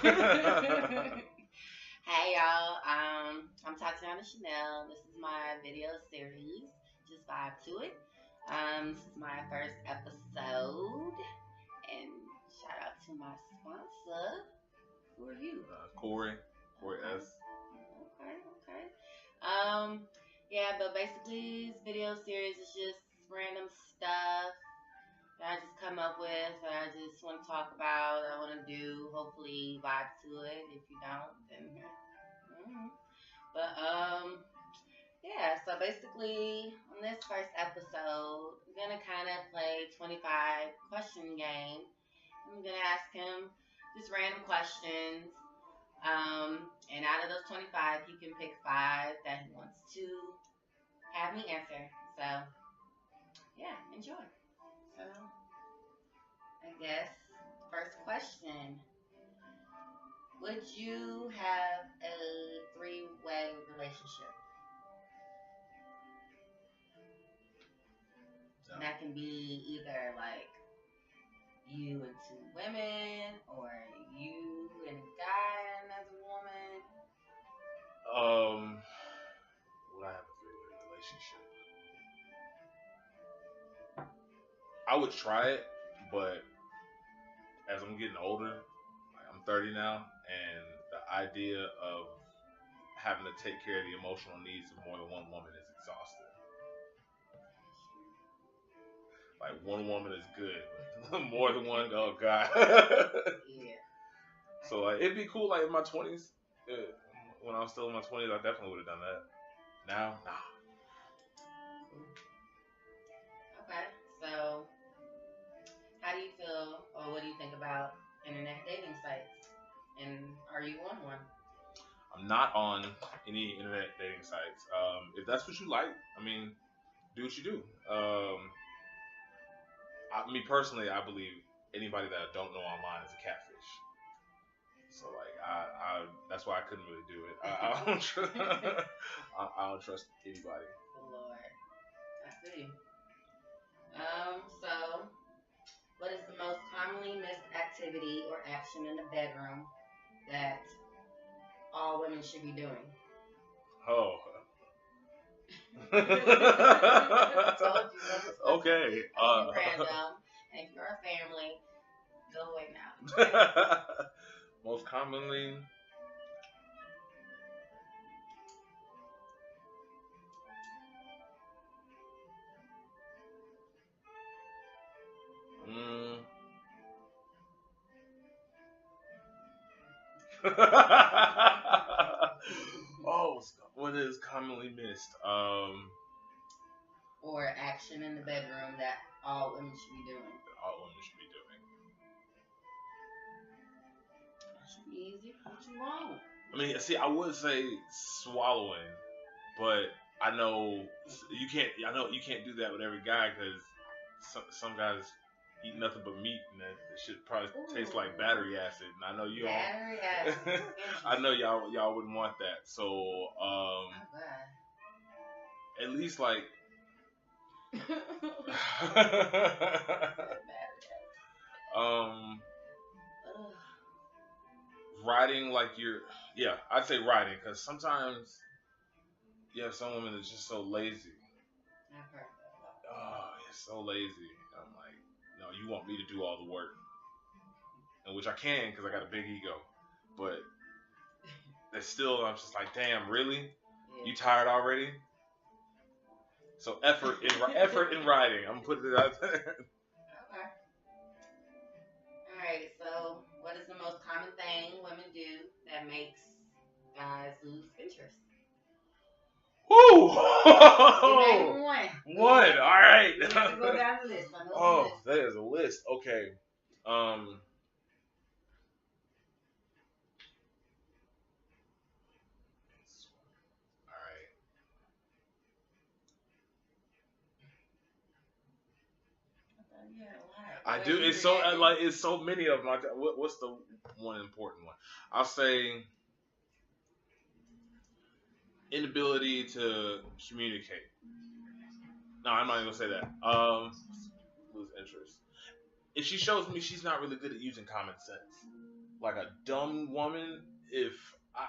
Hey y'all, I'm Tatiana Chanel. This is my video series. Just vibe to it. This is my first episode, and shout out to my sponsor. Who are you? Corey Okay, S. okay, okay. Um, yeah, but basically, this video series is just random stuff that I just come up with, that I just want to talk about, that I want to do. Hopefully, vibe to it. If you don't, then. But yeah. So basically, on this first episode, we're gonna kind of play 25 question game. I'm gonna ask him just random questions. And out of those 25, he can pick five that he wants to have me answer. So yeah, enjoy. So I guess first question: would you have a three-way relationship? No. And that can be either like you and two women, or you and a guy and another woman. Would I have a three-way relationship? I would try it, but as I'm getting older, like I'm 30 now, and the idea of having to take care of the emotional needs of more than one woman is exhausting. Like one woman is good, more than one, oh god. Yeah. So like it'd be cool, like in my 20s. When I was still in my 20s, I definitely would have done that. Now, nah. Okay. So, how do you feel, or what do you think about internet dating sites? And are you on one? I'm not on any internet dating sites. If that's what you like, I mean, do what you do. Me personally, I believe anybody that I don't know online is a catfish. So like, that's why I couldn't really do it. I don't trust. I don't trust anybody. Lord, I see. So, what is the most commonly missed activity or action in the bedroom that all women should be doing? Oh. I told you, Okay. random. And if you're a family, go away now. Most commonly, mm, oh, what is commonly missed? Or action in the bedroom that all women should be doing. All women should be doing. That should be easy. What you want? I mean, see, I would say swallowing, but I know you can't. I know you can't do that with every guy because some guys eat nothing but meat, and that shit probably tastes like battery acid. And I know you all. Battery acid. I know y'all wouldn't want that. So at least like. um, riding like I'd say riding because sometimes you have some women that's just so lazy. I've heard that. Oh, you're so lazy. I'm like, no, you want me to do all the work, and which I can because I got a big ego, but that's still I'm just like, damn, really? Yeah. You tired already? So effort in riding. I'm putting it out there. Okay. All right. So, what is the most common thing women do that makes guys lose interest? Woo! One. One. All right. You have to go down the list. I know Oh, the list. that is a list. Okay. All right. Yeah, I do. It's so like it's so many of them. Like, what's the one important one? I'll say inability to communicate. No, I'm not even gonna say that. Lose interest. If she shows me she's not really good at using common sense, like a dumb woman, if I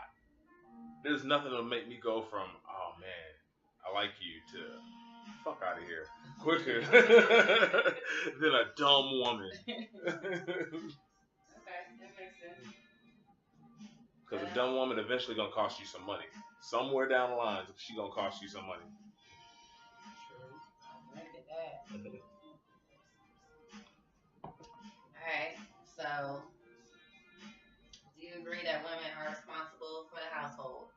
there's nothing to make me go from, oh man, I like you, to fuck out of here quicker than a dumb woman. Okay, that makes sense. Because a dumb woman eventually gonna cost you some money. Somewhere down the line, she gonna cost you some money. True. Look at that. Alright, so do you agree that women are responsible for the household?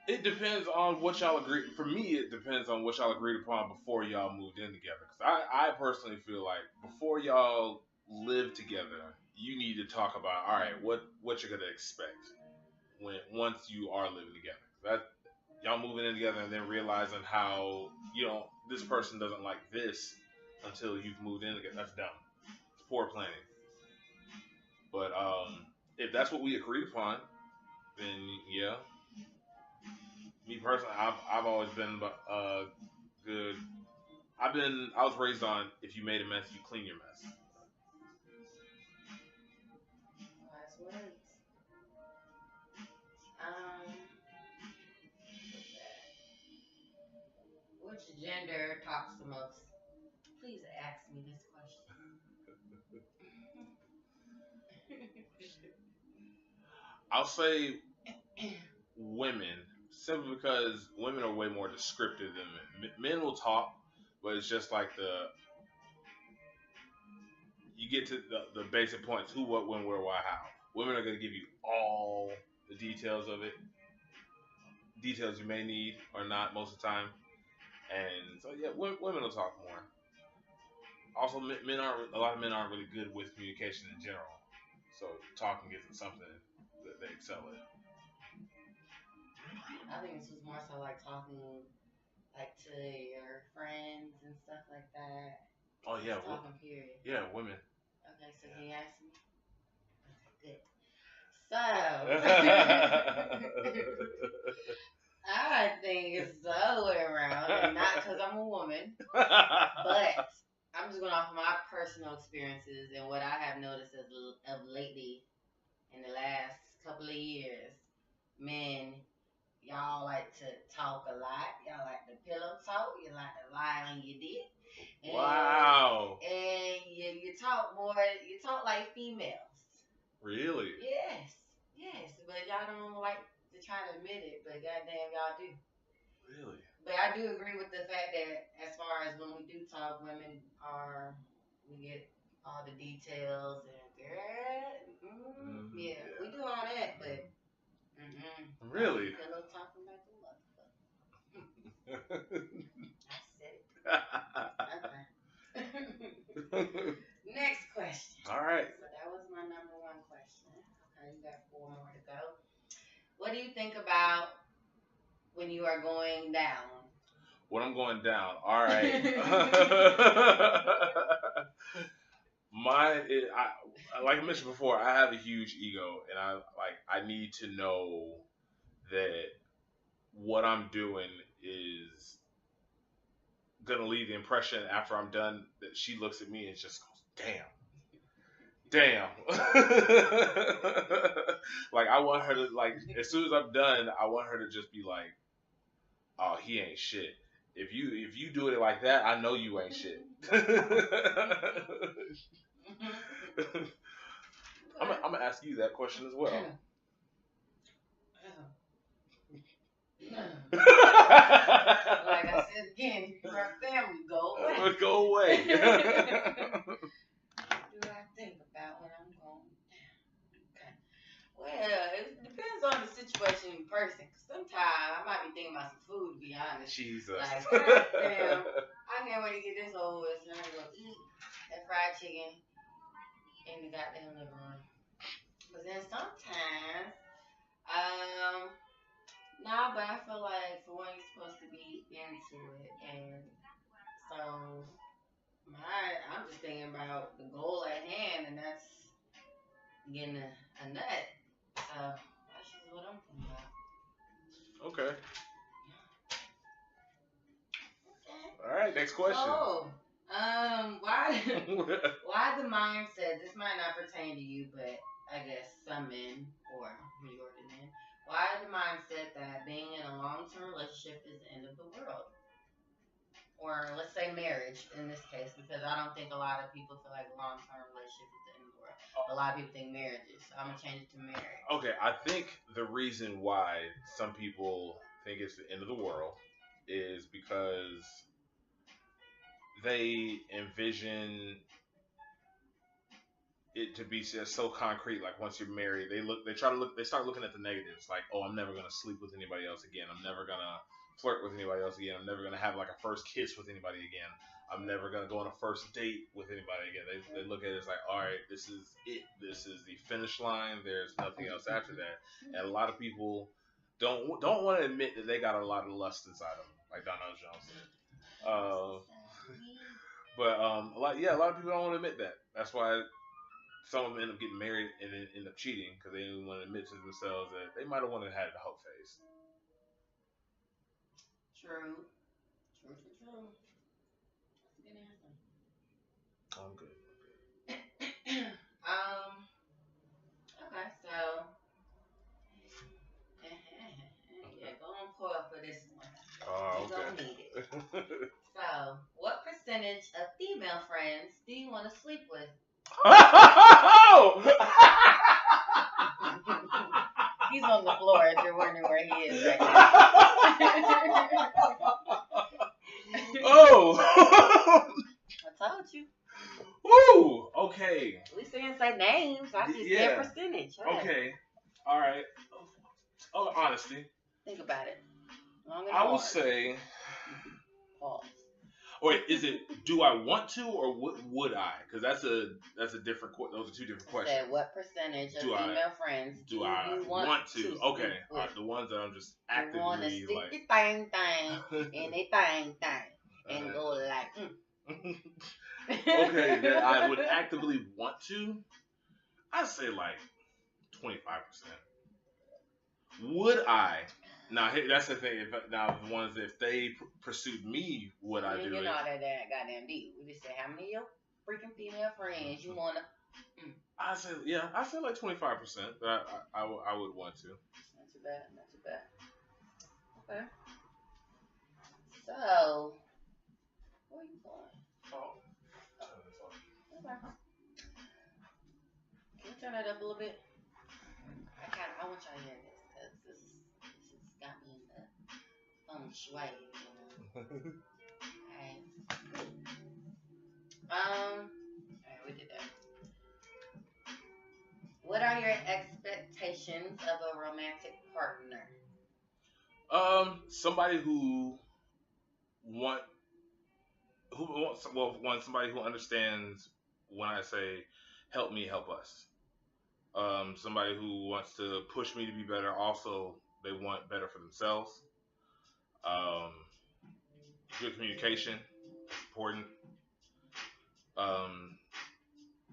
It depends on what y'all agree. For me, it depends on what y'all agreed upon before y'all moved in together. Because I personally feel like before y'all live together, you need to talk about, all right, what you're gonna expect once you are living together. That y'all moving in together and then realizing how this person doesn't like this until you've moved in together. That's dumb. It's poor planning. But if that's what we agreed upon, then yeah. Me personally, I've always been good. I was raised on, if you made a mess, you clean your mess. Wise words. Which gender talks the most? Please ask me this question. I'll say women, simply because women are way more descriptive than men. Men will talk, but it's just like you get to the basic points: who, what, when, where, why, how. Women are going to give you all the details of it, details you may need or not most of the time. And so yeah, women will talk more. Also, a lot of men aren't really good with communication in general, so talking isn't something that they excel at. I think this was more so like talking like to your friends and stuff like that. Oh yeah, Just talking period. Yeah, women. Okay, so Yeah. can you ask me? Okay, good. So I think it's the other way around, and not because I'm a woman, but I'm just going off of my personal experiences and what I have noticed of lately in the last couple of years. Men, y'all like to talk a lot. Y'all like to pillow talk. You like to lie on your dick. Wow. And you talk more. You talk like females. Really? Yes. But y'all don't like to try to admit it. But goddamn, y'all do. Really? But I do agree with the fact that as far as when we do talk, we get all the details and yeah, we do all that, but really? Pillow talking like a motherfucker. I said it. Okay. Next question. All right. So that was my number one question. Okay, you got 4 more to go. What do you think about when you are going down? When I'm going down, all right. Like I mentioned before, I have a huge ego, and I need to know that what I'm doing is gonna leave the impression after I'm done that she looks at me and just goes, damn. Like I want her to, like, as soon as I'm done, I want her to just be like, oh, he ain't shit. If you do it like that, I know you ain't shit. I'm gonna ask you that question as well. Like I said again, our family go away. Go away. What do I think about when I'm going down? Okay. Well, it depends on the situation in person. Cause sometimes I might be thinking about some food, to be honest. Jesus. Like, goddamn, I can't wait to get this over with. So I'm gonna go eat that fried chicken in the goddamn living room. But then sometimes, nah, but I feel like for one, you're supposed to be into it, and so I'm just thinking about the goal at hand, and that's getting a nut. So that's just what I'm thinking about. Okay. Okay. All right. Next question. Oh, why why the mindset? This might not pertain to you, but I guess some men or majority men. Why the mindset that being in a long-term relationship is the end of the world? Or let's say marriage in this case, because I don't think a lot of people feel like a long term relationship is the end of the world. A lot of people think marriage is. So I'm gonna change it to marriage. Okay, I think the reason why some people think it's the end of the world is because they envision it to be just so concrete. Like once you're married, they start looking at the negatives. Like, oh, I'm never gonna sleep with anybody else again. I'm never gonna flirt with anybody else again. I'm never gonna have like a first kiss with anybody again. I'm never gonna go on a first date with anybody again. They look at it as like, all right, this is it. This is the finish line. There's nothing else after that. And a lot of people don't want to admit that they got a lot of lust inside them, like Donald Jones said. But a lot of people don't want to admit that. That's why some of them end up getting married and then end up cheating because they didn't want to admit to themselves that they might have wanted to have the hope phase. True. That's a good answer. I'm good. Okay, so yeah, go on pour for this one. You're gonna need it. So, what percentage of female friends do you want to sleep with? He's on the floor if you're wondering where he is right now. Oh! I told you. Woo! Okay. At least they didn't say names. I just said percentage. Right? Okay. All right. Oh, honesty. Think about it. I will say. Pause. Wait, is it do I want to or would I? Because that's a different. Those are two different questions. Said what percentage of female friends do I want to? Okay, all right, the ones that I'm just actively want to stick like. The thing and they thing and go like. Okay, that I would actively want to. I'd say like 25%. Would I? Now, that's the thing. The ones if they pursued me, would I do it? You know that goddamn deep. We just say how many of your freaking female friends you wanna. I say like 25%. I would want to. Not too bad. Okay. So, where are you going? Oh. Okay. Can you turn that up a little bit? I want y'all to hear this because this has got me in the feng shui. Alright. Alright, we did that. What are your expectations of a romantic partner? Somebody who wants somebody who understands when I say help me, help us. Somebody who wants to push me to be better. Also, they want better for themselves. Good communication, important.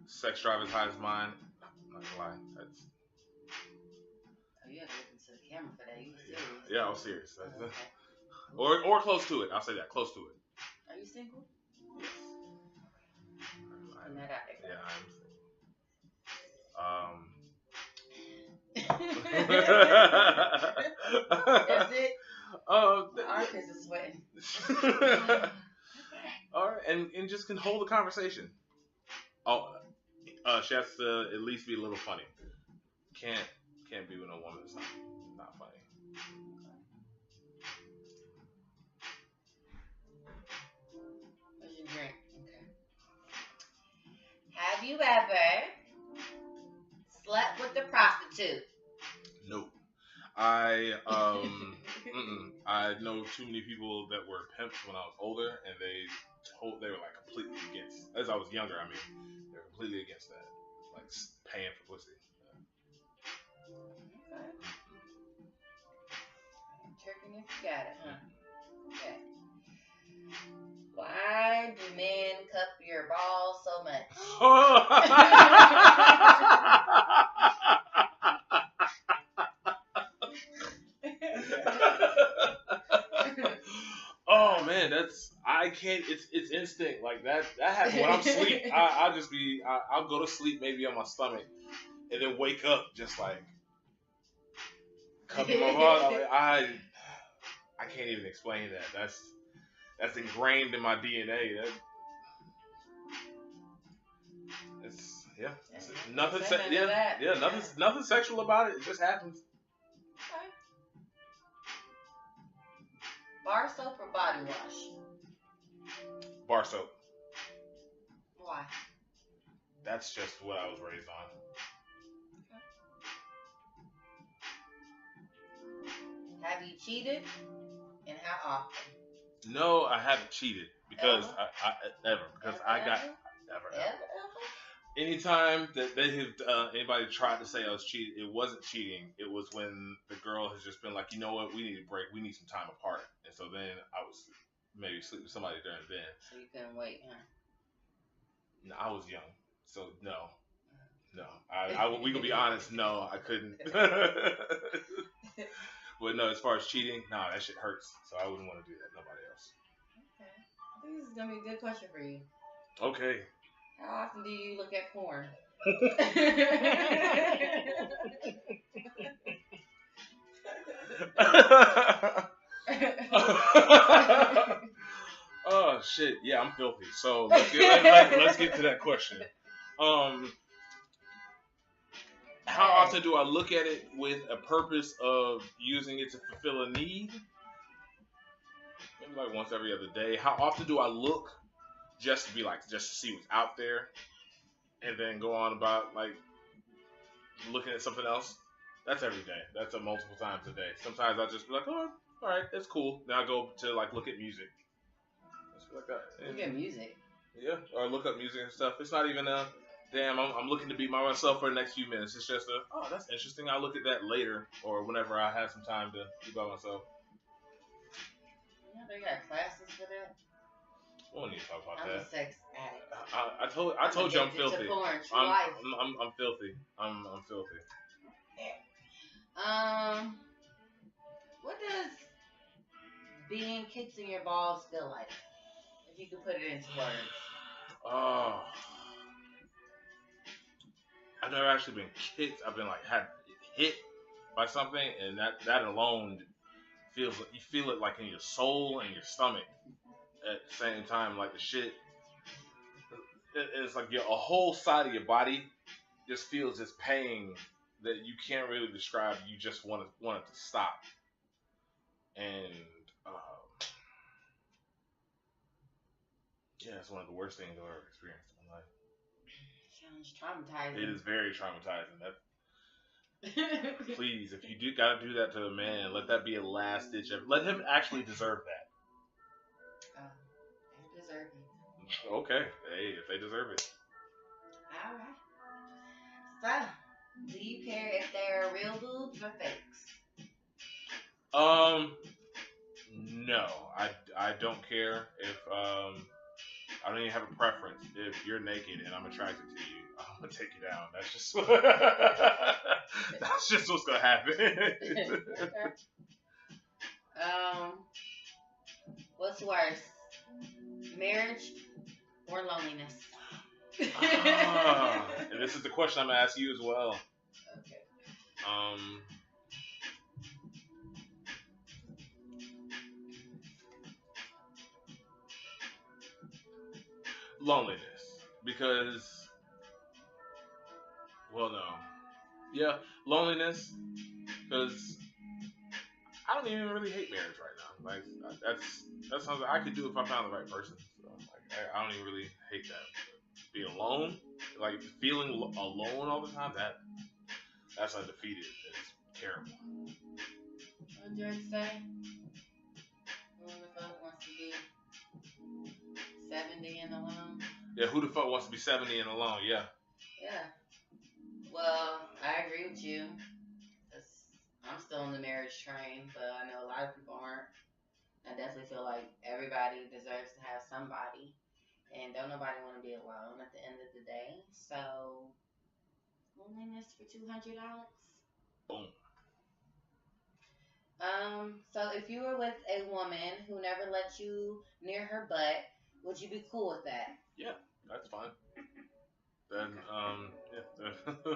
Sex drive as high as mine. I'm not gonna lie. You have to look into the camera for that. You serious? Yeah, I was serious. Okay. Or close to it. I'll say that. Close to it. Are you single? Yes. I'm not out there. Yeah, I'm That's it? The armpits are sweating. All right, and just can hold the conversation. Oh, she has to at least be a little funny. Can't be with a woman that's not funny. What's your drink? Okay. Have you ever slept with a prostitute? No. I know too many people that were pimps when I was older, and they were like completely against. As I was younger, I mean, they're completely against that, like paying for pussy. Okay. I'm checking if you got it, huh? Okay. Why do men cup your balls so much? Oh man, I can't. It's instinct like that. That happens when I'm asleep. I'll just be. I'll go to sleep maybe on my stomach, and then wake up just like cupping my body. I can't even explain that. That's ingrained in my DNA. It's yeah. It's nothing. Nothing sexual about it. It just happens. Okay. Bar soap or body wash? Bar soap. Why? That's just what I was raised on. Have you cheated? And how often? No, I haven't cheated because I got ever. Anytime that they have anybody tried to say I was cheating, it wasn't cheating. It was when the girl has just been like, you know what, we need a break. We need some time apart. And so then I was maybe sleep with somebody during the day. So you couldn't wait, huh? No, I was young, so no. We can be honest. No, I couldn't. But no, as far as cheating, nah, that shit hurts. So I wouldn't want to do that. Nobody else. Okay. I think this is gonna be a good question for you. Okay. How often do you look at porn? Oh shit! Yeah, I'm filthy. So let's get to that question. How often do I look at it with a purpose of using it to fulfill a need? Maybe like once every other day. How often do I look just to see what's out there, and then go on about like looking at something else? That's every day. That's multiple times a day. Sometimes I'll just be like, oh, all right, that's cool. Then I go to like look at music. Just like that. Look at music. Yeah, or look up music and stuff. It's not even damn, I'm looking to be by myself for the next few minutes. It's just oh, that's interesting. I'll look at that later or whenever I have some time to be by myself. Yeah, they got classes for that. We don't need to talk about I'm that. a sex addict. I told you I'm filthy. Porn, I'm filthy. I'm filthy. What does being kicked in your balls feel like? If you could put it into words. Oh. I've never actually been kicked. I've been like had hit by something, and that alone feels like you feel it like in your soul and your stomach at the same time. Like the shit, it's like a whole side of your body just feels this pain that you can't really describe. You just want it to stop, and yeah, it's one of the worst things I've ever experienced in my life. Sounds traumatizing. It is very traumatizing. Please, if you gotta do that to a man, let that be a last ditch effort. Let him actually deserve that. They deserve it. Okay, hey, if they deserve it. All right. So, do you care if they're real boobs or fakes? No, I don't care if I don't even have a preference. If you're naked and I'm attracted to you, I'm gonna take you down. That's just that's just what's gonna happen. What's worse, marriage or loneliness? And this is the question I'm gonna ask you as well. Okay. Loneliness, because loneliness, because I don't even really hate marriage right now. Like that's something I could do if I found the right person. So, like, I don't even really hate that. Be alone, like feeling alone all the time. That's undefeated. It's terrible. What Drake say? Who the fuck wants to be 70 and alone? Yeah, who the fuck wants to be 70 and alone? Yeah. Yeah. Well, I agree with you. I'm still on the marriage train, but I know a lot of people aren't. I definitely feel like everybody deserves to have somebody, and don't nobody want to be alone at the end of the day. So, loneliness for $200. Boom. So if you were with a woman who never let you near her butt, would you be cool with that? Yeah, that's fine. Then, Okay. yeah.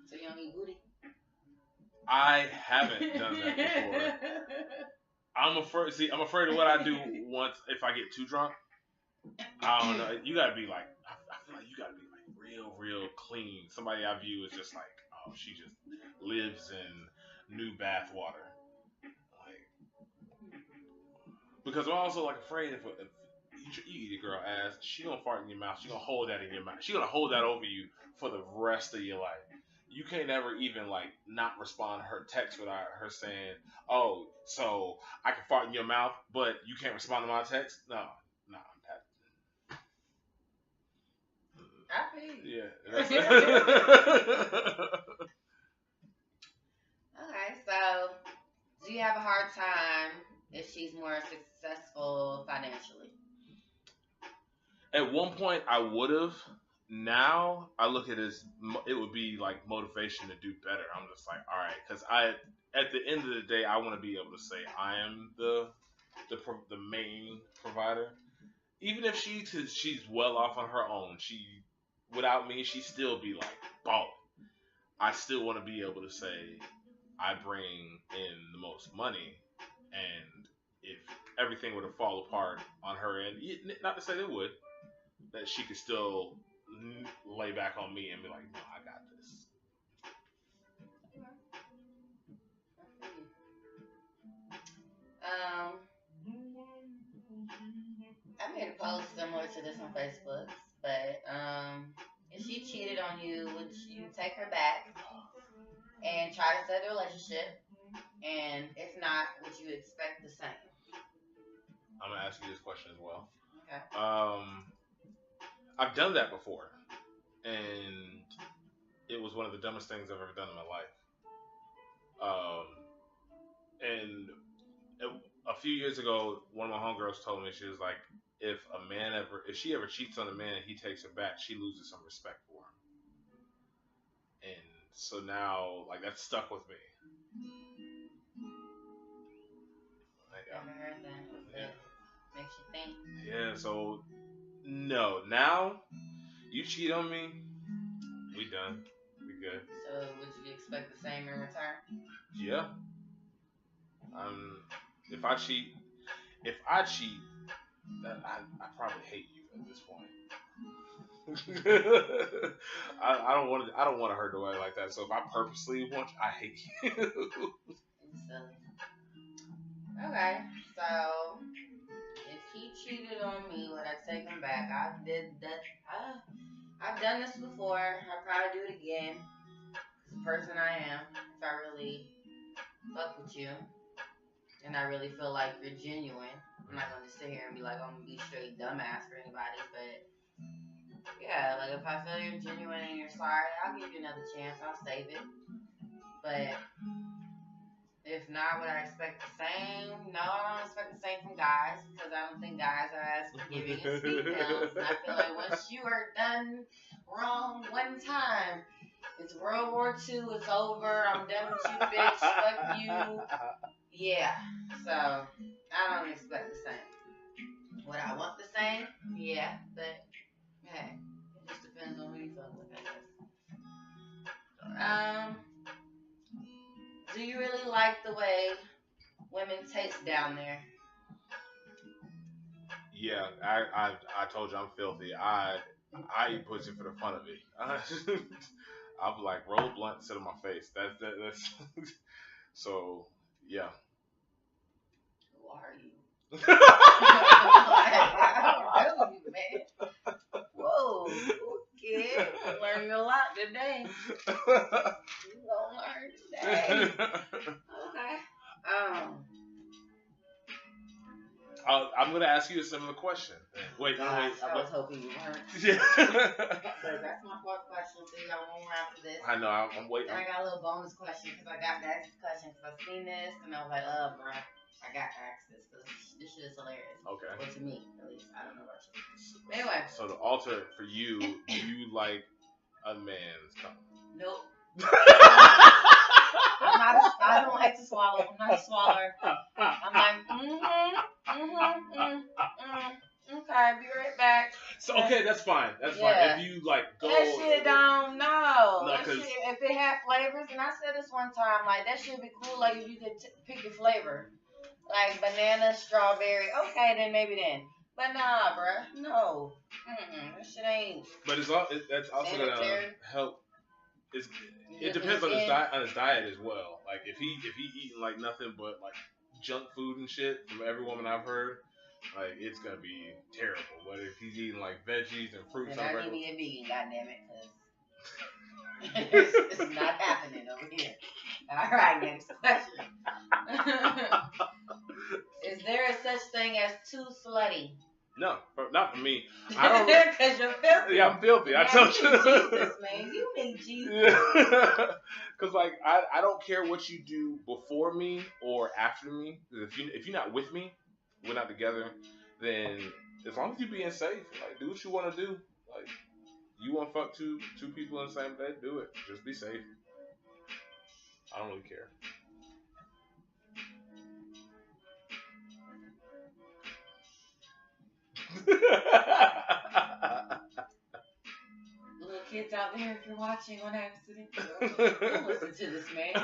So you don't eat booty? I haven't done that before. I'm afraid. See, I'm afraid of what I do once if I get too drunk. I don't know. You gotta be like, I feel like you gotta be like real, real clean. Somebody I view is just like, oh, she just lives in new bath water. Like, because I'm also like afraid if you eat a girl ass, she gonna fart in your mouth. She gonna hold that in your mouth. She gonna hold that over you for the rest of your life. You can't ever even like not respond to her text without her saying, "Oh, so I can fart in your mouth, but you can't respond to my text." No, no, that, I feel you. yeah. Okay, so do you have a hard time if she's more successful financially? At one point, I would have. Now I look at it as it would be like motivation to do better. I'm just like, all right, because at the end of the day, I want to be able to say I am the main provider. Even if she's well off on her own, she without me, she still be like balling. I still want to be able to say I bring in the most money, and if everything were to fall apart on her end, not to say it would, that she could still lay back on me and be like, no, I got this. Um, I made a post similar to this on Facebook, but if she cheated on you, would you take her back and try to set the relationship? And if not, would you expect the same? I'm gonna ask you this question as well. Okay. I've done that before, and it was one of the dumbest things I've ever done in my life. Um, and a few years ago, one of my homegirls told me she was like, if she ever cheats on a man and he takes her back, she loses some respect for him. And so now, like that's stuck with me. Like, Never heard that. yeah, Makes you think. yeah. So no, now you cheat on me, we done, we good. So would you expect the same in return? Yeah. Um, if I cheat, if I cheat, I probably hate you at this point. I don't want to hurt nobody like that. So if I purposely want you, I hate you. It's silly. Okay, so if he cheated on me, would I take him back? I did that. I've done this before. I'll probably do it again. It's the person I am. If I really fuck with you and I really feel like you're genuine, I'm not gonna just sit here and be like, I'm gonna be straight dumbass for anybody. But yeah, like if I feel you're genuine and you're sorry, I'll give you another chance. I'll save it. But if not, would I expect the same? No, I don't expect the same from guys because I don't think guys are as forgiving as females. And I feel like once you are done wrong one time, it's World War II. It's over. I'm done with you, bitch. Fuck you. Yeah. So I don't expect the same. Would I want the same? Yeah, but hey, it just depends on who you fuck with, I guess. Do you really like the way women taste down there? Yeah, I told you I'm filthy. I eat pussy for the fun of it. I'm like roll a blunt, sit on my face. That's so yeah. Who are you? I don't know you, man. Whoa, okay. I'm learning a lot today. You gonna learn today. Okay. I'm gonna ask you a similar question. Wait, no, Gosh, wait. I was hoping you weren't. Yeah. So that's my fourth question. So you got one more after this. I know. I'm waiting. And I got a little bonus question because I got to ask this question because I've seen this and I was like, oh, bro, I got to ask this because this shit is hilarious. Okay. Well, to me, at least. I don't know about you. But anyway. So the alter for you, do you like a man's cum? Nope. I don't like to swallow. I'm not a swallower. I'm like, okay, be right back. So okay, that's fine. That's fine. If you like go, that shit don't know. No, That shit, if it had flavors, and I said this one time, like that should be cool. Like if you could pick your flavor, like banana, strawberry. Okay, then maybe then. But nah, bruh, no. That shit ain't. But that's also gonna help. It depends on his diet as well. Like if he eating like nothing but like junk food and shit from every woman I've heard, like it's gonna be terrible. But if he's eating like veggies and fruits, then I need me a vegan, goddammit, cause it's not happening over here. All right, next question. Is there a such thing as too slutty? No, not for me. I don't. Because you're filthy. Yeah, I'm filthy. I told you. Jesus, man. You need Jesus. Because like I don't care what you do before me or after me. If you're not with me, we're not together. Then as long as you're being safe, like do what you want to do. Like you want to fuck two people in the same bed, do it. Just be safe. I don't really care. Little kids out there, if you're watching on accident, don't listen to this man. I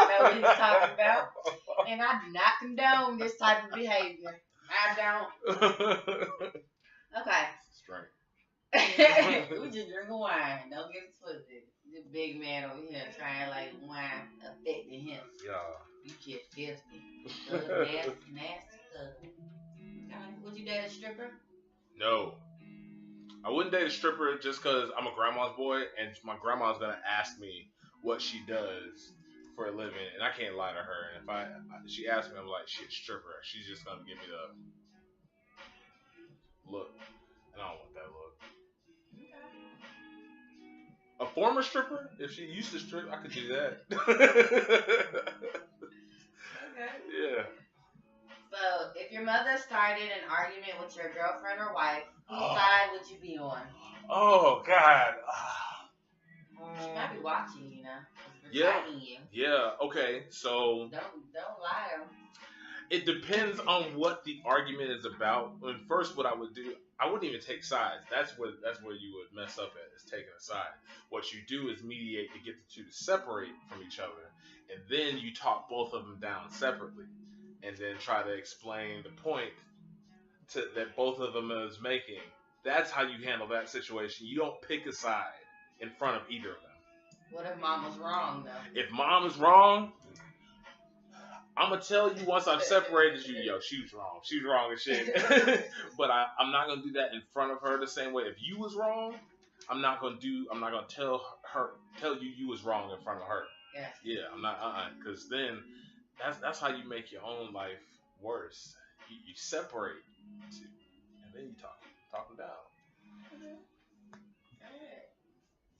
know what he's talking about, and I do not condone this type of behavior. I don't. Okay. Straight. We just drinking wine. Don't get it twisted. This big man over here trying like wine affecting him. Yeah. You just filthy. Nasty stuff. Would you date a stripper? No. I wouldn't date a stripper just because I'm a grandma's boy and my grandma's going to ask me what she does for a living and I can't lie to her. And if she asks me, I'm like, shit, stripper. She's just going to give me the look. And I don't want that look. A former stripper? If she used to strip, I could do that. Okay. Yeah. So, if your mother started an argument with your girlfriend or wife, whose side would you be on? Oh, God. She might be watching, you know. Yeah. You. Yeah. Okay. So. Don't lie to them. It depends on what the argument is about. And first, what I would do, I wouldn't even take sides. That's where you would mess up at, is taking a side. What you do is mediate to get the two to separate from each other, and then you talk both of them down separately, and then try to explain the point that both of them is making. That's how you handle that situation. You don't pick a side in front of either of them. What if mom was wrong, though? If mom is wrong, I'm going to tell you once I've separated you, yo, she was wrong. She was wrong as shit. But I'm not going to do that in front of her the same way. If you was wrong, I'm not going to tell you was wrong in front of her. Yeah, I'm not, because then that's how you make your own life worse. You separate two, and then you talk them down. Okay. Alright.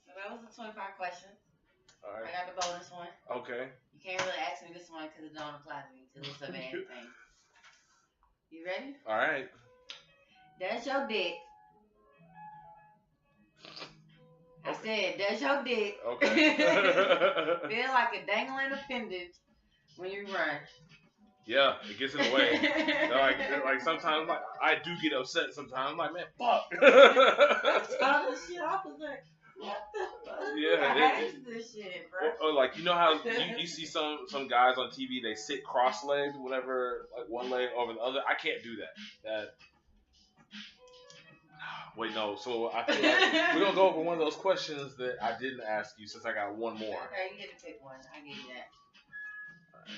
So that was the 25 questions. All right. I got the bonus one. Okay. You can't really ask me this one because it don't apply to me because it's a man thing. You ready? All right. Does your dick? I said, does your dick feel like a dangling appendage when you run? Yeah, it gets in the way. like sometimes, like I do get upset. Sometimes, I'm like, man, fuck. I this shit off. I was like, what the fuck? Yeah, I hate this shit, bro. Or like, you know how you see some guys on TV, they sit cross-legged, whatever, like one leg over the other. I can't do that. Wait, no. So I feel like we're gonna go over one of those questions that I didn't ask you since I got one more. Okay, you get to pick one. I give you that. All right.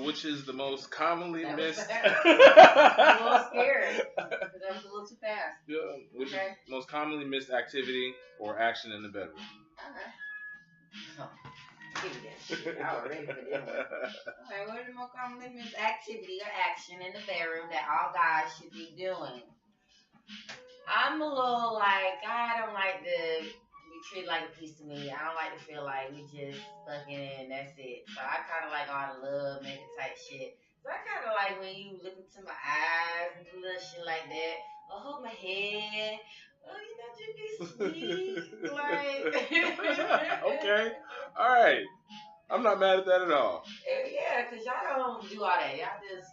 Which is the most commonly missed? I'm a little scared because that was a little too fast. Yeah, which is most commonly missed activity or action in the bedroom? Okay. Give me that shit. I was ready for this one. Okay, what is the most commonly missed activity or action in the bedroom that all guys should be doing? I'm a little like, I don't like to be treated like a piece of me. I don't like to feel like we just fucking and that's it. So I kind of like all the love making type shit. So I kind of like when you look into my eyes and do little shit like that. Or hold my head. Oh, you know, just be sweet. Like. Okay. All right. I'm not mad at that at all. Yeah, because y'all don't do all that. Y'all just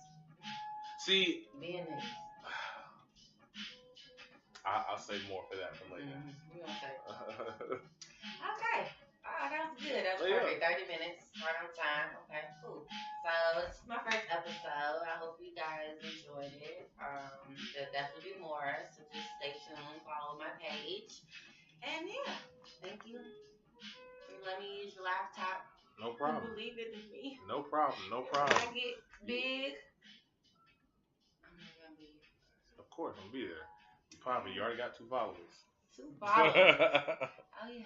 see. Being niggas. I'll say more for that for later. We gonna say. Okay. Alright, that was good. That was perfect. 30 minutes. Right on time. Okay, cool. So this is my first episode. I hope you guys enjoyed it. There'll definitely be more. So just stay tuned, follow my page. And yeah, thank you for letting me use your laptop. No problem. Believe it in me. No problem. No problem. When I get big, I'm gonna be. Of course, I'm gonna be there. You already got 2 followers. 2 followers. Oh yeah.